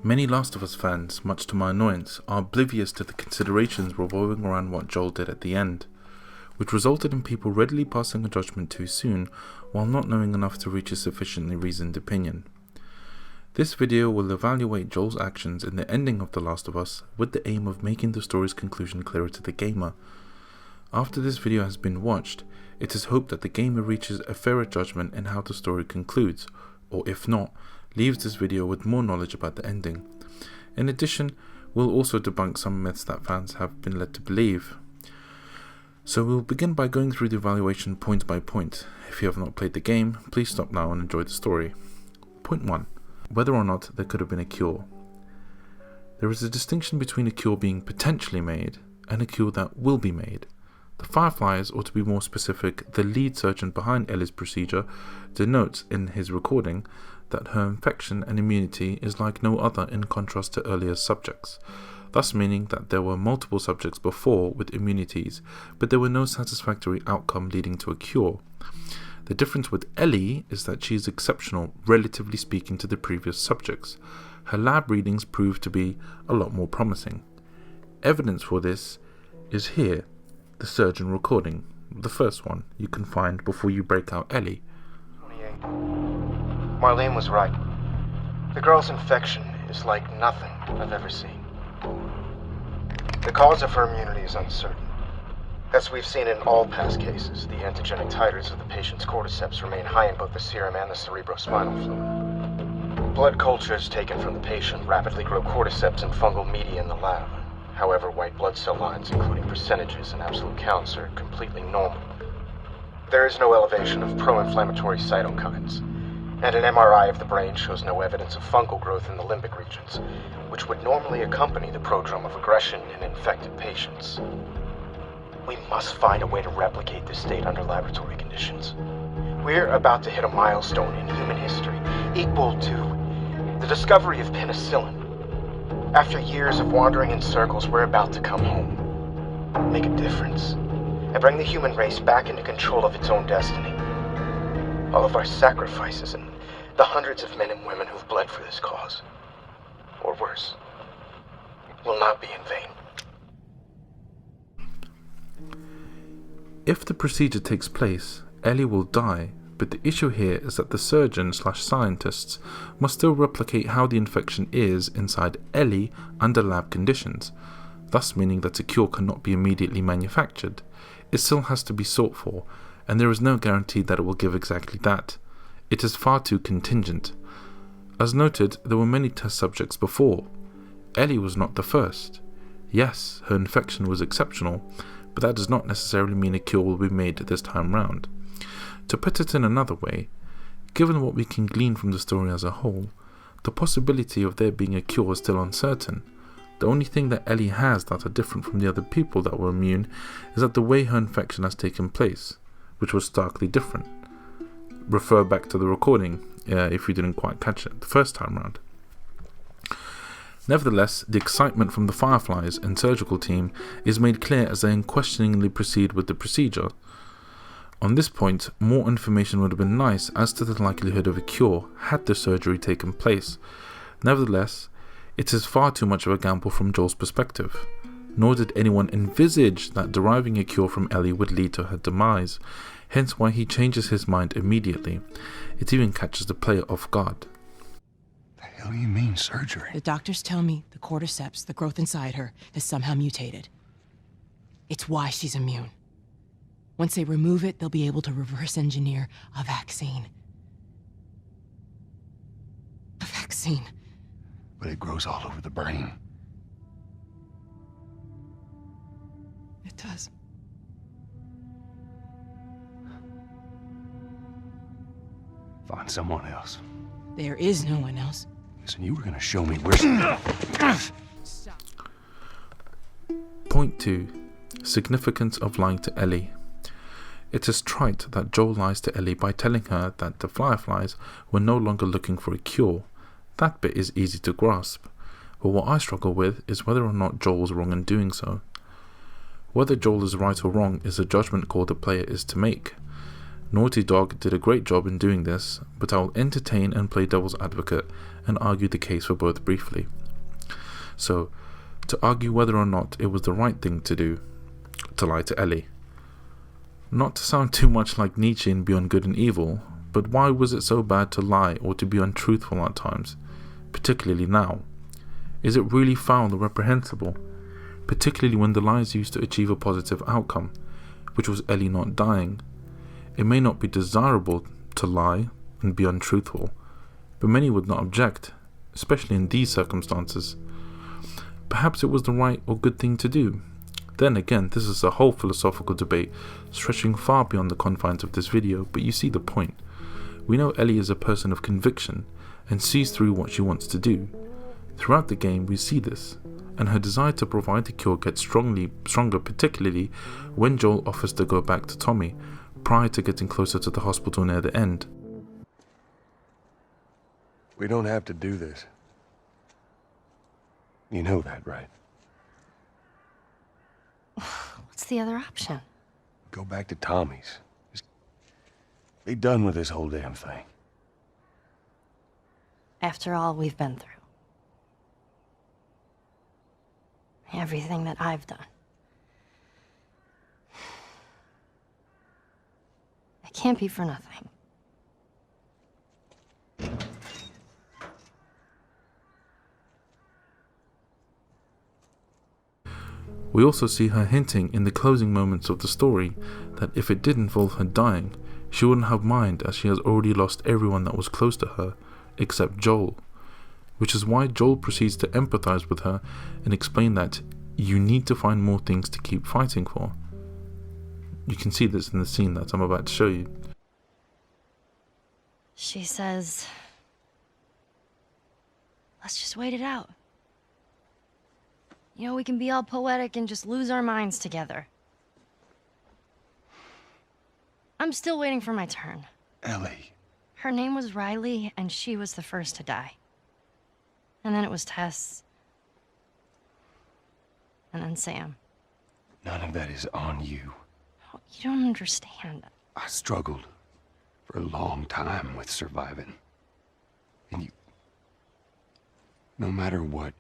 Many Last of Us fans, much to my annoyance, are oblivious to the considerations revolving around what Joel did at the end, which resulted in people readily passing a judgment too soon while not knowing enough to reach a sufficiently reasoned opinion. This video will evaluate Joel's actions in the ending of The Last of Us with the aim of making the story's conclusion clearer to the gamer. After this video has been watched, it is hoped that the gamer reaches a fairer judgment in how the story concludes, or if not, leaves this video with more knowledge about the ending. In addition, we'll also debunk some myths that fans have been led to believe. So we'll begin by going through the evaluation point by point. If you have not played the game, please stop now and enjoy the story. Point 1. Whether or not there could have been a cure. There is a distinction between a cure being potentially made and a cure that will be made. The Fireflies, or to be more specific, the lead surgeon behind Ellie's procedure, denotes in his recording that her infection and immunity is like no other in contrast to earlier subjects, thus meaning that there were multiple subjects before with immunities, but there were no satisfactory outcome leading to a cure. The difference with Ellie is that she is exceptional, relatively speaking, to the previous subjects. Her lab readings prove to be a lot more promising. Evidence for this is here, the surgeon recording, the first one you can find before you break out Ellie. 28. Marlene was right. The girl's infection is like nothing I've ever seen. The cause of her immunity is uncertain. As we've seen in all past cases, the antigenic titers of the patient's cordyceps remain high in both the serum and the cerebrospinal fluid. Blood cultures taken from the patient rapidly grow cordyceps and fungal media in the lab. However, white blood cell lines, including percentages and absolute counts, are completely normal. There is no elevation of pro-inflammatory cytokines, and an MRI of the brain shows no evidence of fungal growth in the limbic regions, which would normally accompany the prodrome of aggression in infected patients. We must find a way to replicate this state under laboratory conditions. We're about to hit a milestone in human history, equal to the discovery of penicillin. After years of wandering in circles, we're about to come home, make a difference, and bring the human race back into control of its own destiny. All of our sacrifices and the hundreds of men and women who've bled for this cause, or worse, will not be in vain. If the procedure takes place, Ellie will die, but the issue here is that the surgeon/scientists must still replicate how the infection is inside Ellie under lab conditions, thus meaning that a cure cannot be immediately manufactured. It still has to be sought for, and there is no guarantee that it will give exactly that. It is far too contingent. As noted, there were many test subjects before. Ellie was not the first. Yes, her infection was exceptional, but that does not necessarily mean a cure will be made this time round. To put it in another way, given what we can glean from the story as a whole, the possibility of there being a cure is still uncertain. The only thing that Ellie has that are different from the other people that were immune is that the way her infection has taken place, which was starkly different. Refer back to the recording if you didn't quite catch it the first time round. Nevertheless, the excitement from the Fireflies and surgical team is made clear as they unquestioningly proceed with the procedure. On this point, more information would have been nice as to the likelihood of a cure had the surgery taken place. Nevertheless, it is far too much of a gamble from Joel's perspective. Nor did anyone envisage that deriving a cure from Ellie would lead to her demise, hence why he changes his mind immediately. It even catches the player off guard. The hell do you mean, surgery? The doctors tell me the cordyceps, the growth inside her, has somehow mutated. It's why she's immune. Once they remove it, they'll be able to reverse engineer a vaccine. A vaccine. But it grows all over the brain. It does. Find someone else. There is no one else. Listen, you were gonna show me where... Point 2. Significance of lying to Ellie. It is trite that Joel lies to Ellie by telling her that the Fireflies were no longer looking for a cure. That bit is easy to grasp, but what I struggle with is whether or not Joel was wrong in doing so. Whether Joel is right or wrong is a judgment call the player is to make. Naughty Dog did a great job in doing this, but I will entertain and play devil's advocate and argue the case for both briefly. So, to argue whether or not it was the right thing to do, to lie to Ellie. Not to sound too much like Nietzsche in Beyond Good and Evil, but why was it so bad to lie or to be untruthful at times, particularly now? Is it really foul or reprehensible, particularly when the lies used to achieve a positive outcome, which was Ellie not dying? It may not be desirable to lie and be untruthful, but many would not object, especially in these circumstances. Perhaps it was the right or good thing to do. Then again, this is a whole philosophical debate stretching far beyond the confines of this video, but you see the point. We know Ellie is a person of conviction and sees through what she wants to do. Throughout the game we see this, and her desire to provide the cure gets stronger, particularly when Joel offers to go back to Tommy prior to getting closer to the hospital near the end. We don't have to do this. You know that, right? What's the other option? Go back to Tommy's. Just be done with this whole damn thing. After all we've been through. Everything that I've done. It can't be for nothing. We also see her hinting in the closing moments of the story that if it did involve her dying, she wouldn't have mind, as she has already lost everyone that was close to her, except Joel. Which is why Joel proceeds to empathize with her and explain that you need to find more things to keep fighting for. You can see this in the scene that I'm about to show you. She says, let's just wait it out. You know, we can be all poetic and just lose our minds together. I'm still waiting for my turn. Ellie. Her name was Riley, and she was the first to die. And then it was Tess. And then Sam. None of that is on you. Oh, you don't understand. I struggled for a long time with surviving. And you... No matter what,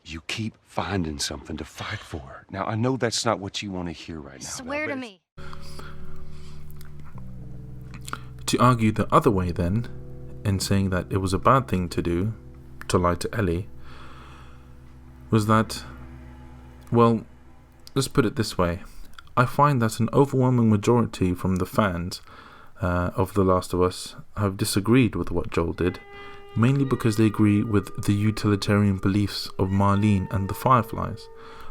you keep finding something to fight for. Now, I know that's not what you want to hear right now. Swear to me. To argue the other way then, in saying that it was a bad thing to do, to lie to Ellie, was that, well, let's put it this way. I find that an overwhelming majority from the fans of The Last of Us have disagreed with what Joel did, mainly because they agree with the utilitarian beliefs of Marlene and the Fireflies,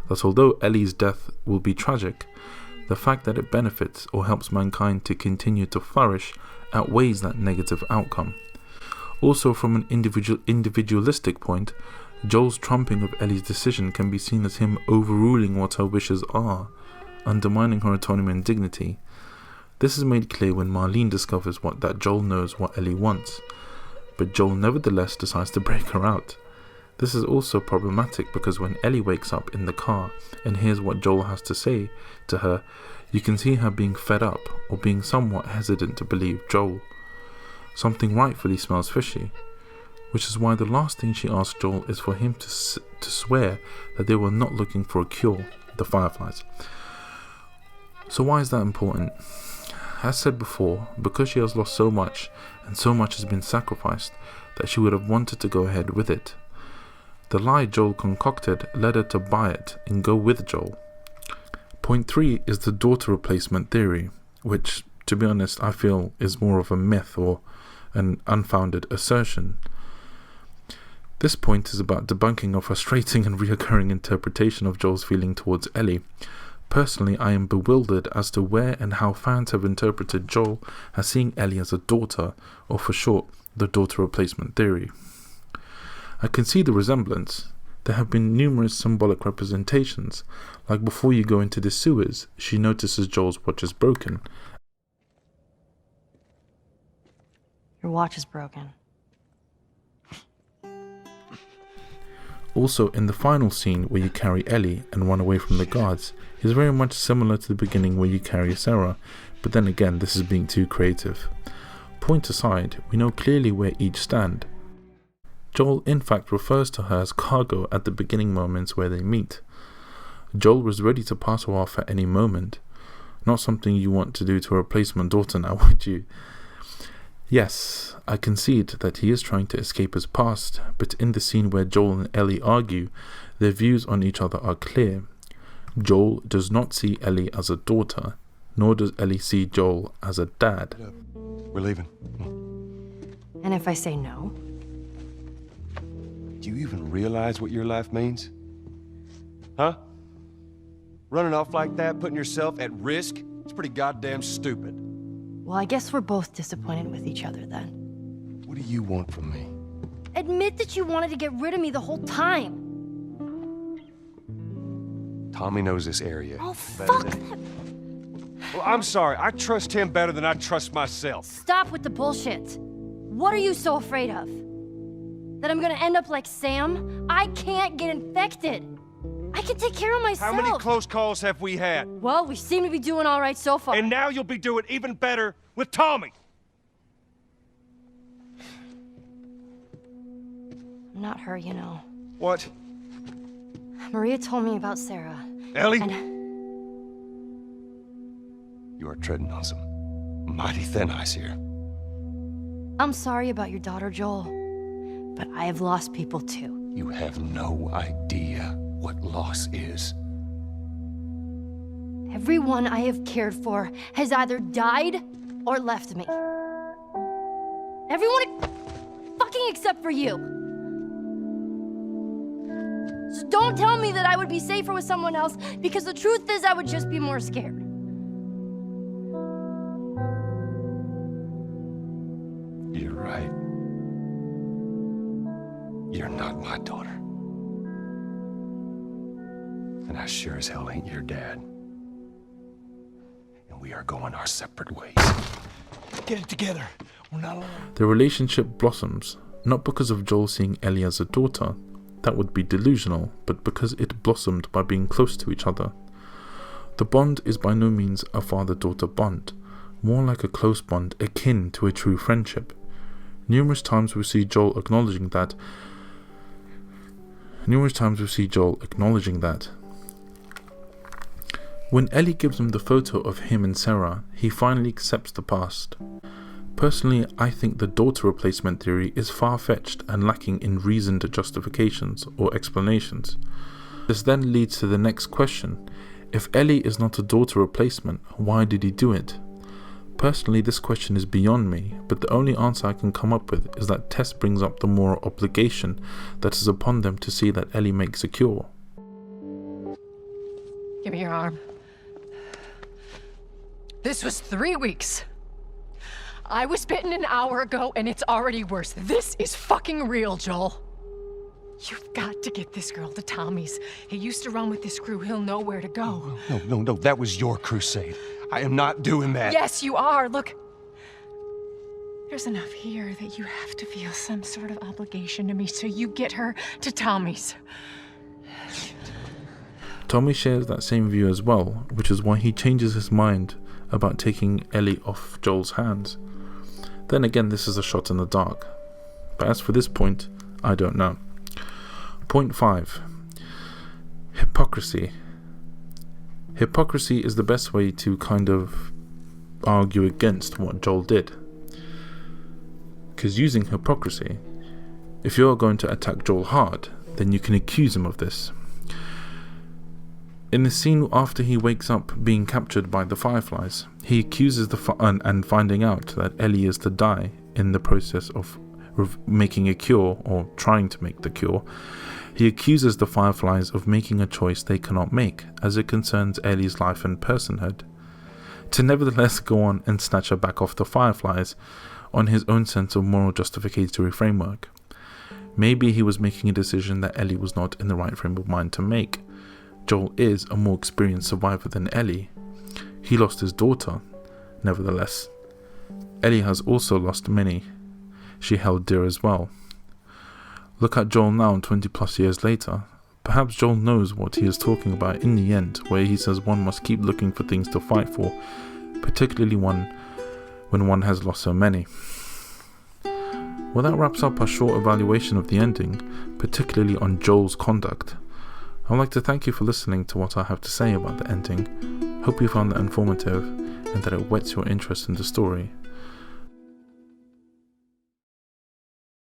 that although Ellie's death will be tragic, the fact that it benefits or helps mankind to continue to flourish outweighs that negative outcome. Also, from an individualistic point, Joel's trumping of Ellie's decision can be seen as him overruling what her wishes are, undermining her autonomy and dignity. This is made clear when Marlene discovers that Joel knows what Ellie wants, but Joel nevertheless decides to break her out. This is also problematic because when Ellie wakes up in the car and hears what Joel has to say to her, you can see her being fed up or being somewhat hesitant to believe Joel. Something rightfully smells fishy, which is why the last thing she asks Joel is for him to swear that they were not looking for a cure, the Fireflies. So why is that important? As said before, because she has lost so much and so much has been sacrificed that she would have wanted to go ahead with it. The lie Joel concocted led her to buy it and go with Joel. Point 3 is the daughter replacement theory, which, to be honest, I feel is more of a myth or an unfounded assertion. This point is about debunking a frustrating and reoccurring interpretation of Joel's feeling towards Ellie. Personally, I am bewildered as to where and how fans have interpreted Joel as seeing Ellie as a daughter, or for short, the daughter replacement theory. I can see the resemblance. There have been numerous symbolic representations, like before you go into the sewers, she notices Joel's watch is broken. Your watch is broken. Also, in the final scene where you carry Ellie and run away from the guards is very much similar to the beginning where you carry Sarah, but then again this is being too creative. Point aside, we know clearly where each stand. Joel in fact refers to her as cargo at the beginning moments where they meet. Joel was ready to pass her off at any moment. Not something you want to do to a replacement daughter now, would you? Yes, I concede that he is trying to escape his past, but in the scene where Joel and Ellie argue, their views on each other are clear. Joel does not see Ellie as a daughter, nor does Ellie see Joel as a dad. We're leaving. And if I say no? Do you even realize what your life means? Huh? Running off like that, putting yourself at risk? It's pretty goddamn stupid. Well, I guess we're both disappointed with each other then. What do you want from me? Admit that you wanted to get rid of me the whole time. Tommy knows this area. Oh, better fuck than- that. Well, I'm sorry. I trust him better than I trust myself. Stop with the bullshit. What are you so afraid of? That I'm gonna end up like Sam? I can't get infected. I can take care of myself. How many close calls have we had? Well, we seem to be doing all right so far. And now you'll be doing even better with Tommy. I'm not her, you know. What? Maria told me about Sarah. Ellie? And You are treading on some mighty thin ice here. I'm sorry about your daughter, Joel. But I have lost people too. You have no idea what loss is. Everyone I have cared for has either died or left me. Everyone fucking except for you. So don't tell me that I would be safer with someone else, because the truth is I would just be more scared. You're right. You're not my daughter. And I sure as hell ain't your dad. And we are going our separate ways. Get it together. We're not alone. The relationship blossoms, not because of Joel seeing Ellie as a daughter, that would be delusional, but because it blossomed by being close to each other. The bond is by no means a father-daughter bond, more like a close bond akin to a true friendship. Numerous times we see Joel acknowledging that. When Ellie gives him the photo of him and Sarah, he finally accepts the past. Personally, I think the daughter replacement theory is far-fetched and lacking in reasoned justifications or explanations. This then leads to the next question. If Ellie is not a daughter replacement, why did he do it? Personally, this question is beyond me, but the only answer I can come up with is that Tess brings up the moral obligation that is upon them to see that Ellie makes a cure. Give me your arm. This was 3 weeks. I was bitten an hour ago, and it's already worse. This is fucking real, Joel. You've got to get this girl to Tommy's. He used to run with this crew. He'll know where to go. No. That was your crusade. I am not doing that. Yes, you are. Look. There's enough here that you have to feel some sort of obligation to me, so you get her to Tommy's. Tommy shares that same view as well, which is why he changes his mind about taking Ellie off Joel's hands. Then again, this is a shot in the dark. But as for this point, I don't know. Point 5. Hypocrisy. Hypocrisy is the best way to kind of argue against what Joel did. Because using hypocrisy, if you're going to attack Joel hard, then you can accuse him of this. In the scene after he wakes up being captured by the Fireflies, he accuses and finding out that Ellie is to die in the process of making a cure, or trying to make the cure. He accuses the Fireflies of making a choice they cannot make, as it concerns Ellie's life and personhood, to nevertheless go on and snatch her back off the Fireflies on his own sense of moral justificatory framework. Maybe he was making a decision that Ellie was not in the right frame of mind to make. Joel is a more experienced survivor than Ellie. He lost his daughter, nevertheless. Ellie has also lost many she held dear as well. Look at Joel now 20 plus years later. Perhaps Joel knows what he is talking about in the end, where he says one must keep looking for things to fight for, particularly when one has lost so many. Well, that wraps up our short evaluation of the ending, particularly on Joel's conduct. I would like to thank you for listening to what I have to say about the ending. Hope you found that informative and that it whets your interest in the story.